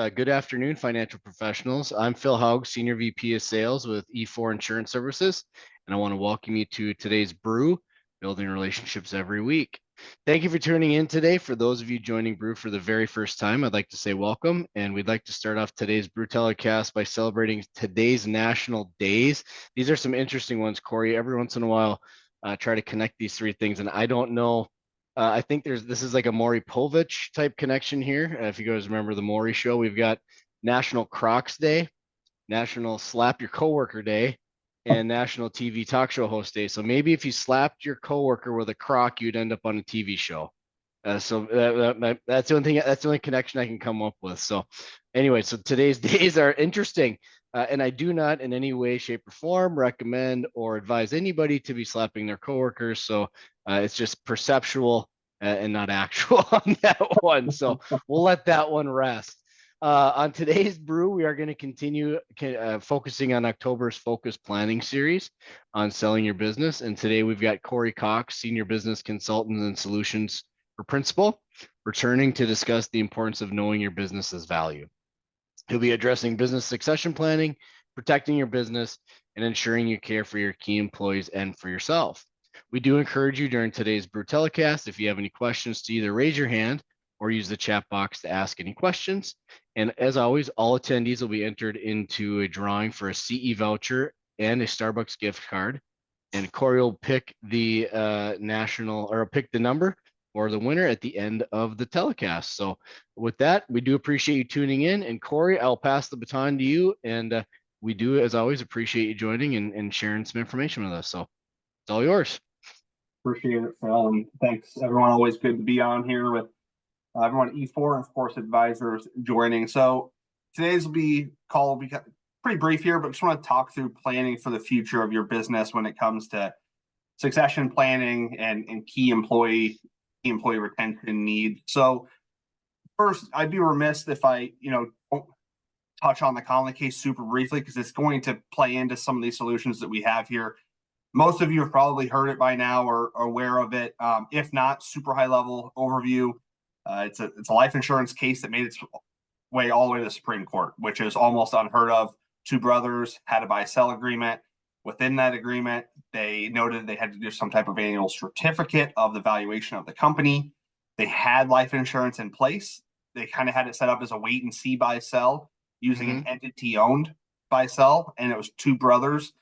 Good afternoon, financial professionals. I'm Phil Haug, Senior VP of Sales with E4 Insurance Services, and I want to welcome you to today's BREW, Building Relationships Every Week. Thank you for tuning in today. For those of you joining BREW for the very first time, I'd like to say welcome, and we'd like to start off today's BREW telecast by celebrating today's national days. These are some interesting ones, Corey. Every once in a while, try to connect these three things, and I don't know. I think this is like a Maury Povich type connection here. If you guys remember the Maury show, we've got National Crocs Day, National Slap Your Coworker Day, and National TV Talk Show Host Day. So maybe if you slapped your coworker with a croc, you'd end up on a TV show. That's the only thing. That's the only connection I can come up with. So anyway, so today's days are interesting. And I do not in any way, shape, or form recommend or advise anybody to be slapping their coworkers. So it's just perceptual and not actual on that one. So we'll let that one rest. On today's brew, we are going to continue focusing on October's Focus Planning Series on selling your business. And today we've got Corey Cox, Senior Business Consultant and Solutions for Principal, returning to discuss the importance of knowing your business's value. He'll be addressing business succession planning, protecting your business, and ensuring you care for your key employees and for yourself. We do encourage you during today's brew telecast, if you have any questions, to either raise your hand or use the chat box to ask any questions. And as always, all attendees will be entered into a drawing for a CE voucher and a Starbucks gift card. And Corey will pick the pick the number or the winner at the end of the telecast. So with that, we do appreciate you tuning in. And Corey, I'll pass the baton to you. And we do, as always, appreciate you joining and sharing some information with us. So it's all yours. Appreciate it, Phil. And thanks, everyone. Always good to be on here with everyone at E4 and, of course, advisors joining. So today's call will be pretty brief here, but just want to talk through planning for the future of your business when it comes to succession planning and key employee retention needs. So first, I'd be remiss if I, don't touch on the Conley case super briefly, because it's going to play into some of these solutions that we have here. Most of you have probably heard it by now or are aware of it. If not, super high level overview. It's a life insurance case that made its way all the way to the Supreme Court, which is almost unheard of. Two brothers had a buy-sell agreement. Within that agreement, they noted they had to do some type of annual certificate of the valuation of the company. They had life insurance in place. They kind of had it set up as a wait and see buy-sell using an entity-owned buy-sell, and it was two brothers,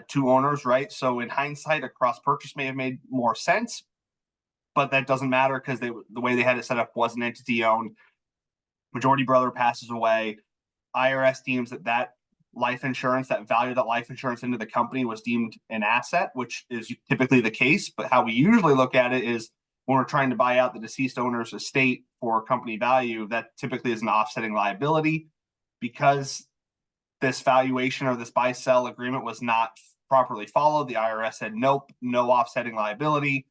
two owners, right? So in hindsight, a cross-purchase may have made more sense, but that doesn't matter because the way they had it set up wasn't entity-owned. Majority brother passes away. IRS deems that life insurance, that value that life insurance into the company was deemed an asset, which is typically the case. But how we usually look at it is when we're trying to buy out the deceased owner's estate for company value, that typically is an offsetting liability. Because this valuation or this buy-sell agreement was not properly followed, the IRS said, nope, no offsetting liability.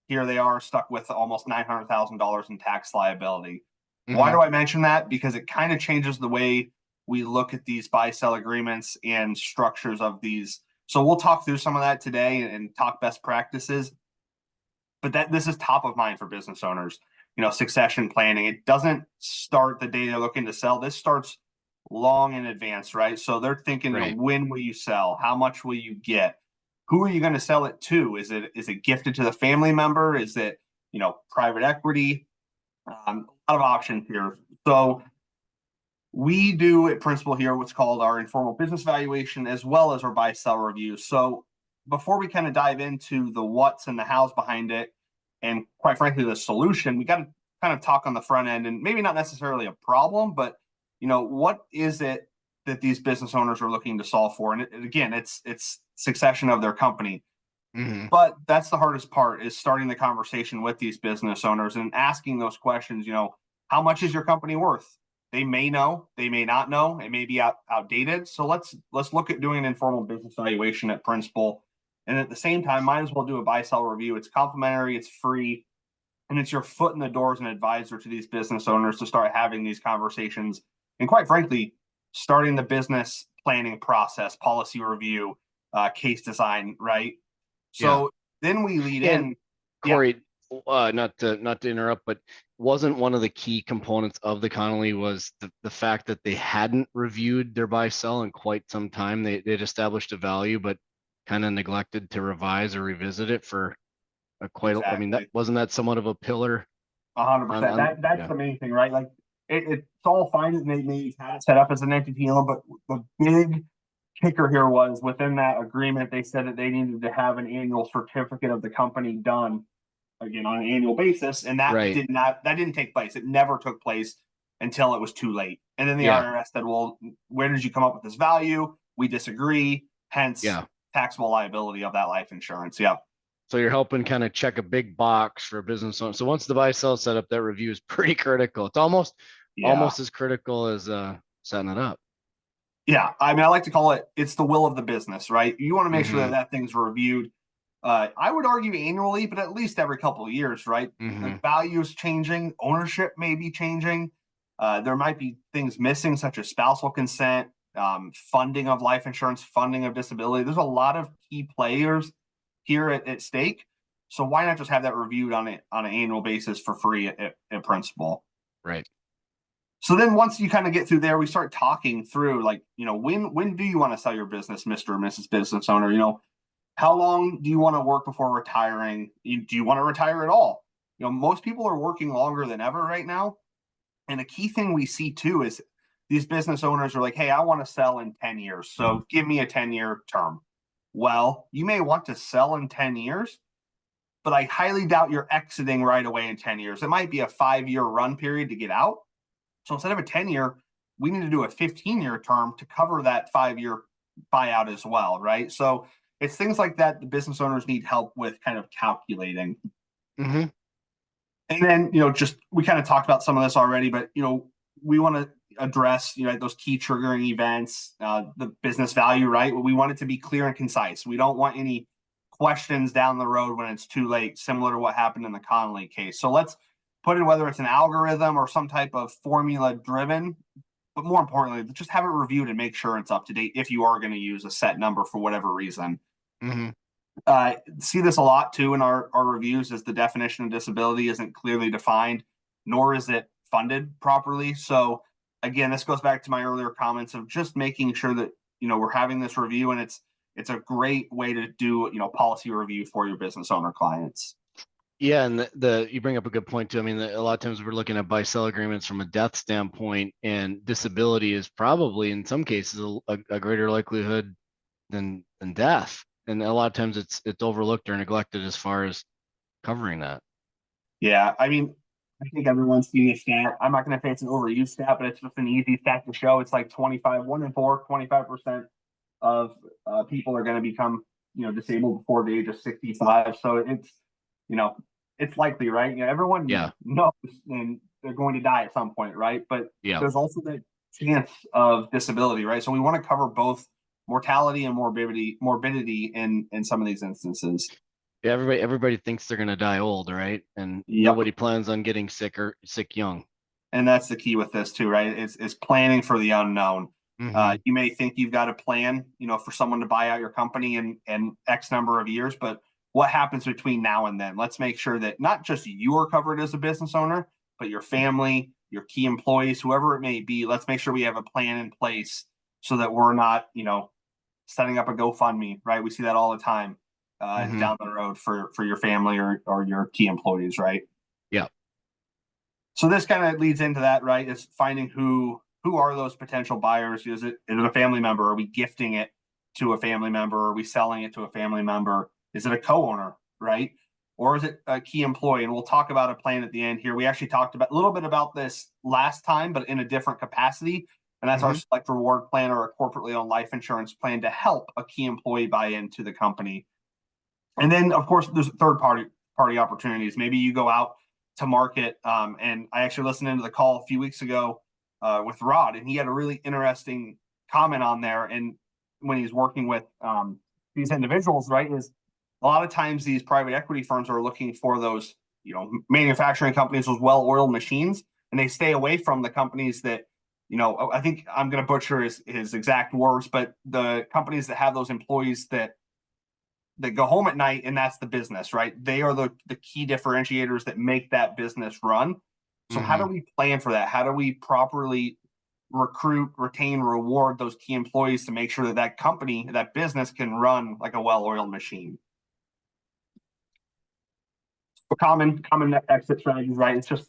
Here they are stuck with almost $900,000 in tax liability. Why do I mention that? Because it kind of changes the way we look at these buy-sell agreements and structures of these. So we'll talk through some of that today and talk best practices. But this is top of mind for business owners. Succession planning. It doesn't start the day they're looking to sell. This starts long in advance, right? So they're thinking, Right. When will you sell? How much will you get? Who are you going to sell it to? Is it gifted to the family member? Is it, private equity? A lot of options here. So we do at Principal here what's called our informal business valuation as well as our buy-sell review. So before we kind of dive into the what's and the how's behind it, and quite frankly, the solution, we got to kind of talk on the front end, and maybe not necessarily a problem, but what is it that these business owners are looking to solve for? And again, it's succession of their company. But that's the hardest part, is starting the conversation with these business owners and asking those questions. How much is your company worth? They may know, they may not know, it may be outdated. So let's look at doing an informal business valuation at Principal. And at the same time, might as well do a buy-sell review. It's complimentary, it's free, and it's your foot in the door as an advisor to these business owners to start having these conversations. And quite frankly, starting the business planning process, policy review, case design, right? So then we lead in. Corey, not to interrupt, but wasn't one of the key components of the Connolly was the fact that they hadn't reviewed their buy sell in quite some time. They'd established a value, but kind of neglected to revise or revisit it for I mean, that Exactly. wasn't that somewhat of a pillar 100%. on That's yeah. the main thing, right? Like it's all fine that they had it set up as an entity, but the big kicker here was within that agreement, they said that they needed to have an annual certificate of the company done again on an annual basis, and Right. that didn't take place. It never took place until it was too late. And then the Yeah. IRS said, "Well, where did you come up with this value? We disagree. Hence, Yeah. taxable liability of that life insurance." Yeah, So you're helping kind of check a big box for a business owner. So once the buy sell setup, that review is pretty critical. It's yeah, almost as critical as setting it up. yeah. I mean, I like to call it's the will of the business, right? You want to make sure Mm-hmm. that thing's reviewed. I would argue annually, but at least every couple of years, right? Mm-hmm. Like values changing, ownership may be changing. There might be things missing, such as spousal consent, funding of life insurance, funding of disability. There's a lot of key players here at stake. So why not just have that reviewed on an annual basis for free at principal? Right. So then once you kind of get through there, we start talking through like, when do you want to sell your business, Mr. or Mrs. Business Owner? How long do you want to work before retiring? Do you want to retire at all? Most people are working longer than ever right now. And a key thing we see too is these business owners are like, hey, I want to sell in 10 years. So give me a 10-year term. Well, you may want to sell in 10 years, but I highly doubt you're exiting right away in 10 years. It might be a 5-year run period to get out. So instead of a 10-year, we need to do a 15-year term to cover that 5-year buyout as well, right? So it's things like that the business owners need help with kind of calculating. Mm-hmm. And then, just we kind of talked about some of this already, but we want to address those key triggering events, the business value, right? We want it to be clear and concise. We don't want any questions down the road when it's too late, similar to what happened in the Connolly case. So let's put in whether it's an algorithm or some type of formula driven, but more importantly, just have it reviewed and make sure it's up to date if you are going to use a set number for whatever reason. Mm-hmm. See this a lot too in our reviews is the definition of disability isn't clearly defined, nor is it funded properly. So again, this goes back to my earlier comments of just making sure that we're having this review, and it's a great way to do policy review for your business owner clients. Yeah, and the you bring up a good point too. I mean, a lot of times we're looking at buy sell agreements from a death standpoint, and disability is probably in some cases a greater likelihood than death. And a lot of times it's overlooked or neglected as far as covering that. Yeah, I mean, I think everyone's seen a stat. I'm not going to say it's an overused stat, but it's just an easy stat to show. It's like 1 in 4, 25% of people are going to become, disabled before the age of 65. So you know, it's likely, right? Everyone Yeah. knows and they're going to die at some point, right? But Yeah. there's also the chance of disability, right? So we want to cover both mortality and morbidity in some of these instances. Yeah, everybody thinks they're gonna die old, right? And Yep. nobody plans on getting sick young. And that's the key with this too, right? Is planning for the unknown. Mm-hmm. You may think you've got a plan, for someone to buy out your company in X number of years, but what happens between now and then? Let's make sure that not just you are covered as a business owner, but your family, your key employees, whoever it may be. Let's make sure we have a plan in place so that we're not, setting up a GoFundMe, right? We see that all the time Mm-hmm. down the road for your family or your key employees, right? Yeah. So this kind of leads into that, right? Is finding who are those potential buyers? Is it a family member? Are we gifting it to a family member? Are we selling it to a family member? Is it a co-owner, right? Or is it a key employee? And we'll talk about a plan at the end here. We actually talked about a little bit about this last time, but in a different capacity. And that's our Mm-hmm. select reward plan or a corporately owned life insurance plan to help a key employee buy into the company. And then, of course, there's third party opportunities. Maybe you go out to market. And I actually listened into the call a few weeks ago with Rod, and he had a really interesting comment on there. And when he's working with these individuals, right, is a lot of times these private equity firms are looking for those, manufacturing companies with well-oiled machines, and they stay away from the companies that, I think I'm going to butcher his exact words, but the companies that have those employees that that go home at night, and that's the business, right? They are the key differentiators that make that business run. So how do Mm-hmm. we plan for that? How do we properly recruit, retain, reward those key employees to make sure that that company, that business can run like a well-oiled machine? So common exit strategies, right? It's just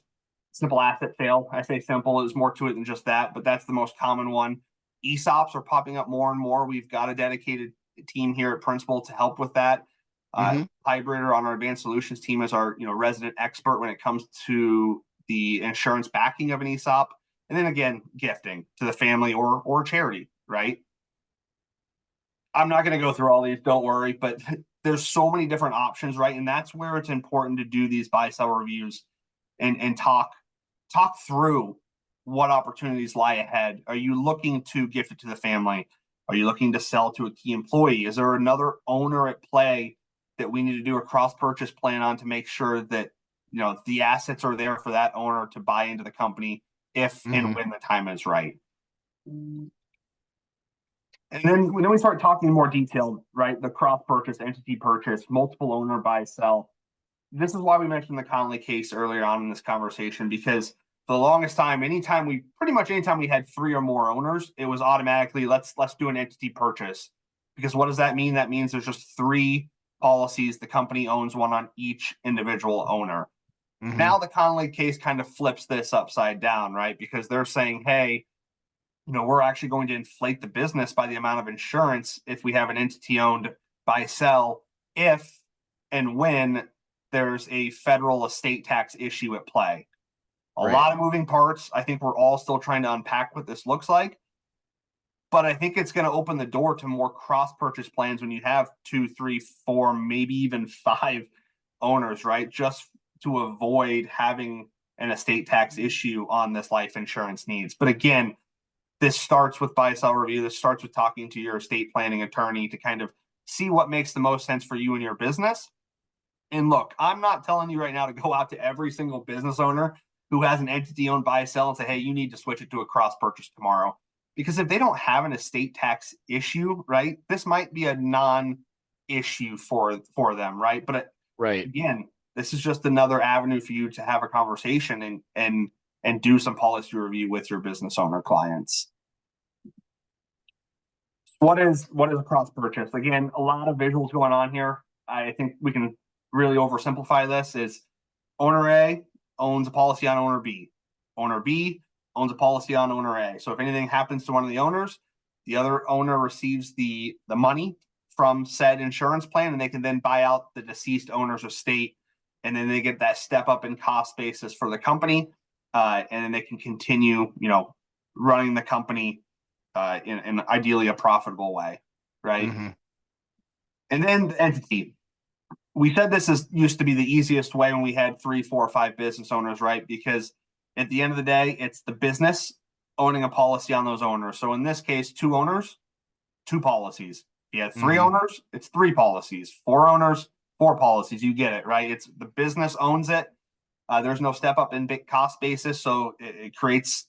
simple asset sale. I say simple, there's more to it than just that, but that's the most common one. ESOPs are popping up more and more. We've got a dedicated team here at Principal to help with that. Mm-hmm. Hybrider on our advanced solutions team is our resident expert when it comes to the insurance backing of an ESOP. And then again, gifting to the family or charity, right? I'm not going to go through all these, don't worry, but there's so many different options, right? And that's where it's important to do these buy sell reviews and talk through what opportunities lie ahead. Are you looking to gift it to the family? Are you looking to sell to a key employee? Is there another owner at play that we need to do a cross purchase plan on to make sure that the assets are there for that owner to buy into the company if and Mm-hmm. when the time is right? And then we start talking more detailed, right? The cross purchase, entity purchase, multiple owner buy sell. This is why we mentioned the Connolly case earlier on in this conversation, because for the longest time, anytime we had 3 or more owners, it was automatically let's do an entity purchase. Because what does that mean? That means there's just 3 policies. The company owns one on each individual owner. Mm-hmm. Now the Connolly case kind of flips this upside down, right? Because they're saying, hey, we're actually going to inflate the business by the amount of insurance if we have an entity owned buy sell, if and when there's a federal estate tax issue at play. A Right. lot of moving parts. I think we're all still trying to unpack what this looks like, but I think it's going to open the door to more cross purchase plans when you have 2, 3, 4, maybe even 5 owners, right? Just to avoid having an estate tax issue on this life insurance needs. But again, this starts with buy sell review. This starts with talking to your estate planning attorney to kind of see what makes the most sense for you and your business. And look, I'm not telling you right now to go out to every single business owner who has an entity owned buy sell and say, hey, you need to switch it to a cross purchase tomorrow. Because if they don't have an estate tax issue, right, this might be a non issue for them, right? But Right. again, this is just another avenue for you to have a conversation and do some policy review with your business owner clients. What is a cross purchase? Again, a lot of visuals going on here. I think we can really oversimplify this. Is owner A owns a policy on owner B. Owner B owns a policy on owner A. So if anything happens to one of the owners, the other owner receives the money from said insurance plan, and they can then buy out the deceased owner's estate, and then they get that step up in cost basis for the company, and then they can continue, running the company in ideally a profitable way, right? Mm-hmm. And then the entity. We said used to be the easiest way when we had 3, 4, or 5 business owners, right? Because at the end of the day, it's the business owning a policy on those owners. So in this case, 2 owners, 2 policies. If you had 3 Mm-hmm. owners, it's 3 policies. 4 owners, 4 policies. You get it, right? It's the business owns it. There's no step up in big cost basis, so it creates,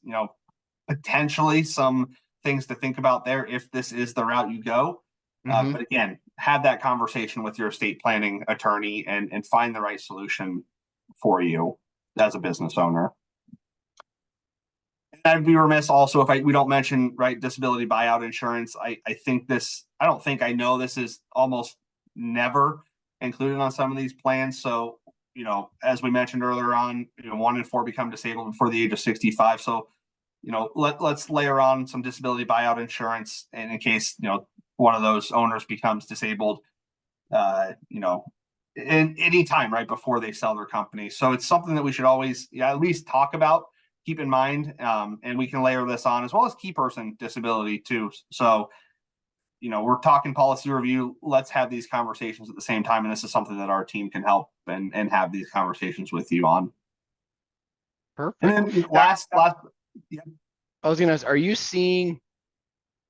potentially some things to think about there if this is the route you go. Mm-hmm. But again, have that conversation with your estate planning attorney and find the right solution for you as a business owner. And I'd be remiss also if we don't mention, right, disability buyout insurance. I don't think I know this is almost never included on some of these plans. So, as we mentioned earlier on, 1 in 4 become disabled before the age of 65. So, let's layer on some disability buyout insurance, and in case one of those owners becomes disabled, in any time right before they sell their company. So it's something that we should always at least talk about, keep in mind, and we can layer this on as well as key person disability too. So we're talking policy review. Let's have these conversations at the same time, and this is something that our team can help and have these conversations with you on. And Perfect. then Now, last. Yeah. I was gonna ask, are you seeing,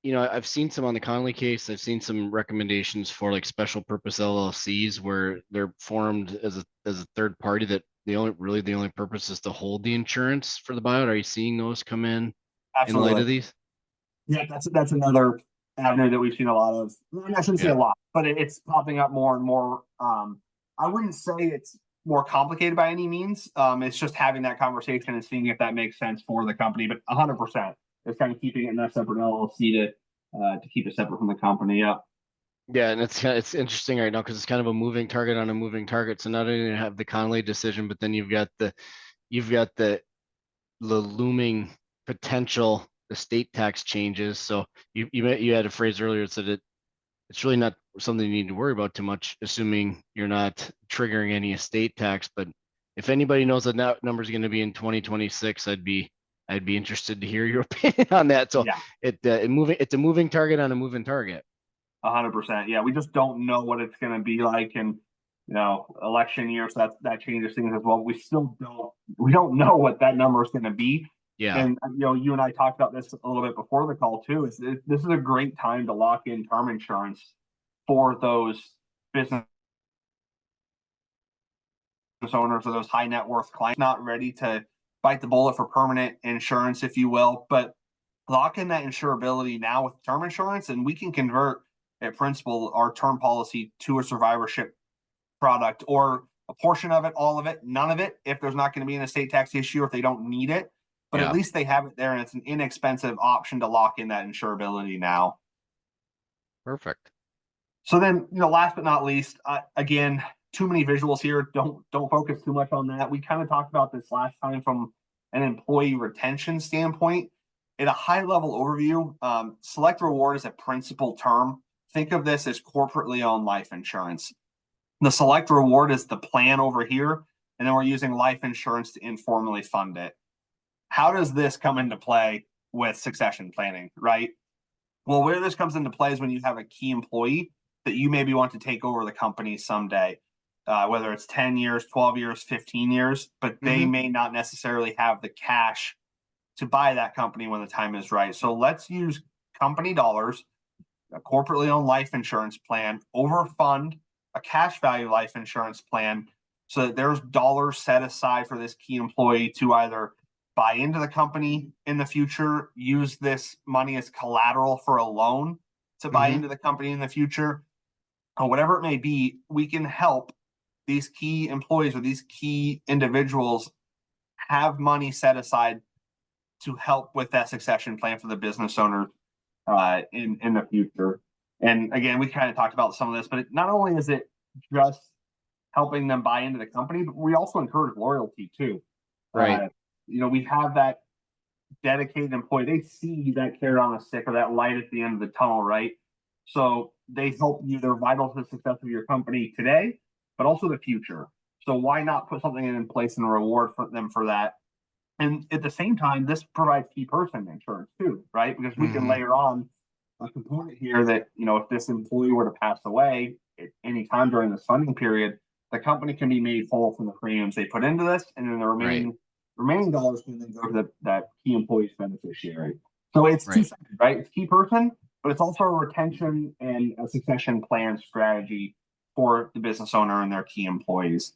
I've seen some on the Conley case. I've seen some recommendations for like special purpose LLCs where they're formed as a third party that the only purpose is to hold the insurance for the buyout. Are you seeing those come in light Absolutely. of these? Yeah, that's another avenue that we've seen a lot of. I shouldn't say Yeah. a lot, but it's popping up more and more. I wouldn't say it's more complicated by any means. It's just having that conversation and seeing if that makes sense for the company. But 100%, it's kind of keeping it in a separate LLC to keep it separate from the company. Yep. Yeah, and it's interesting right now because it's kind of a moving target on a moving target. So not only do you have the Conley decision, but then you've got the looming potential estate tax changes. So you had a phrase earlier that said it's really not something you need to worry about too much, assuming you're not triggering any estate tax. But if anybody knows what that number is going to be in 2026, I'd be interested to hear your opinion on that. So Yeah. it's a moving target on a moving target. 100%. Yeah, we just don't know what it's going to be like in election year, so that changes things as well. We don't know what that number is going to be. Yeah. And you and I talked about this a little bit before the call too. This is a great time to lock in term insurance for those business owners or those high net worth clients not ready to bite the bullet for permanent insurance, if you will, but lock in that insurability now with term insurance, and we can convert at principal our term policy to a survivorship product, or a portion of it, all of it, none of it, if there's not going to be an estate tax issue or if they don't need it. But at Yeah. least they have it there, and it's an inexpensive option to lock in that insurability now. Perfect. So then, last but not least, again, too many visuals here. Don't focus too much on that. We kind of talked about this last time from an employee retention standpoint. At a high level overview, Select Reward is a principal term. Think of this as corporately owned life insurance. The Select Reward is the plan over here, and then we're using life insurance to informally fund it. How does this come into play with succession planning, right? Well, where this comes into play is when you have a key employee that you maybe want to take over the company someday, whether it's 10 years, 12 years, 15 years, but they may not necessarily have the cash to buy that company when the time is right. So let's use company dollars, a corporately owned life insurance plan, overfund a cash value life insurance plan so that there's dollars set aside for this key employee to either buy into the company in the future, use this money as collateral for a loan to buy into the company in the future, or whatever it may be. We can help these key employees or these key individuals have money set aside to help with that succession plan for the business owner in the future. And again, we kind of talked about some of this, but not only is it just helping them buy into the company, but we also encourage loyalty too. Right. We have that dedicated employee. They see that carrot on a stick or that light at the end of the tunnel, right? So they help you. They're vital to the success of your company today, but also the future. So why not put something in place and reward for them for that? And at the same time, this provides key person insurance too, right? Because we can layer on a component here that, if this employee were to pass away at any time during this funding period, the company can be made whole from the premiums they put into this, and then the remaining dollars can then go to that key employee's beneficiary. So it's two-sided, right? It's key person, but it's also a retention and a succession plan strategy for the business owner and their key employees.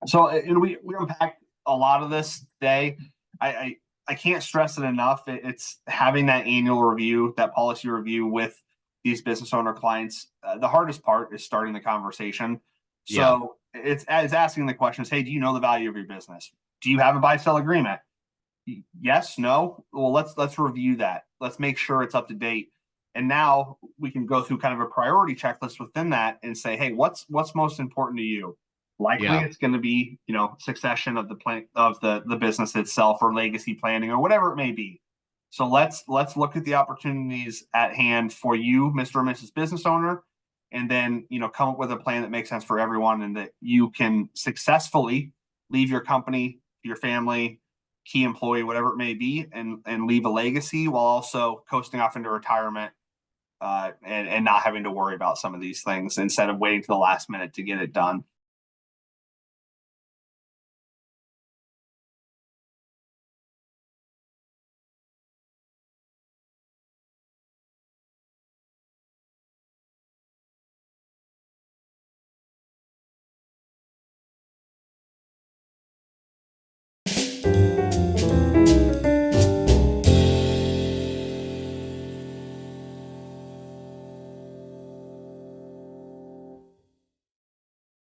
So we unpacked a lot of this today. I can't stress it enough. It's having that annual review, that policy review with these business owner clients. The hardest part is starting the conversation. So it's asking the questions, hey, do you know the value of your business? Do you have a buy-sell agreement? Yes, no. Well, let's review that. Let's make sure it's up to date. And now we can go through kind of a priority checklist within that and say, hey, what's most important to you? Likely it's going to be, succession of the business itself, or legacy planning, or whatever it may be. So let's look at the opportunities at hand for you, Mr. or Mrs. Business Owner, and then, come up with a plan that makes sense for everyone, and that you can successfully leave your company, your family, key employee, whatever it may be, and leave a legacy while also coasting off into retirement, and not having to worry about some of these things instead of waiting to the last minute to get it done.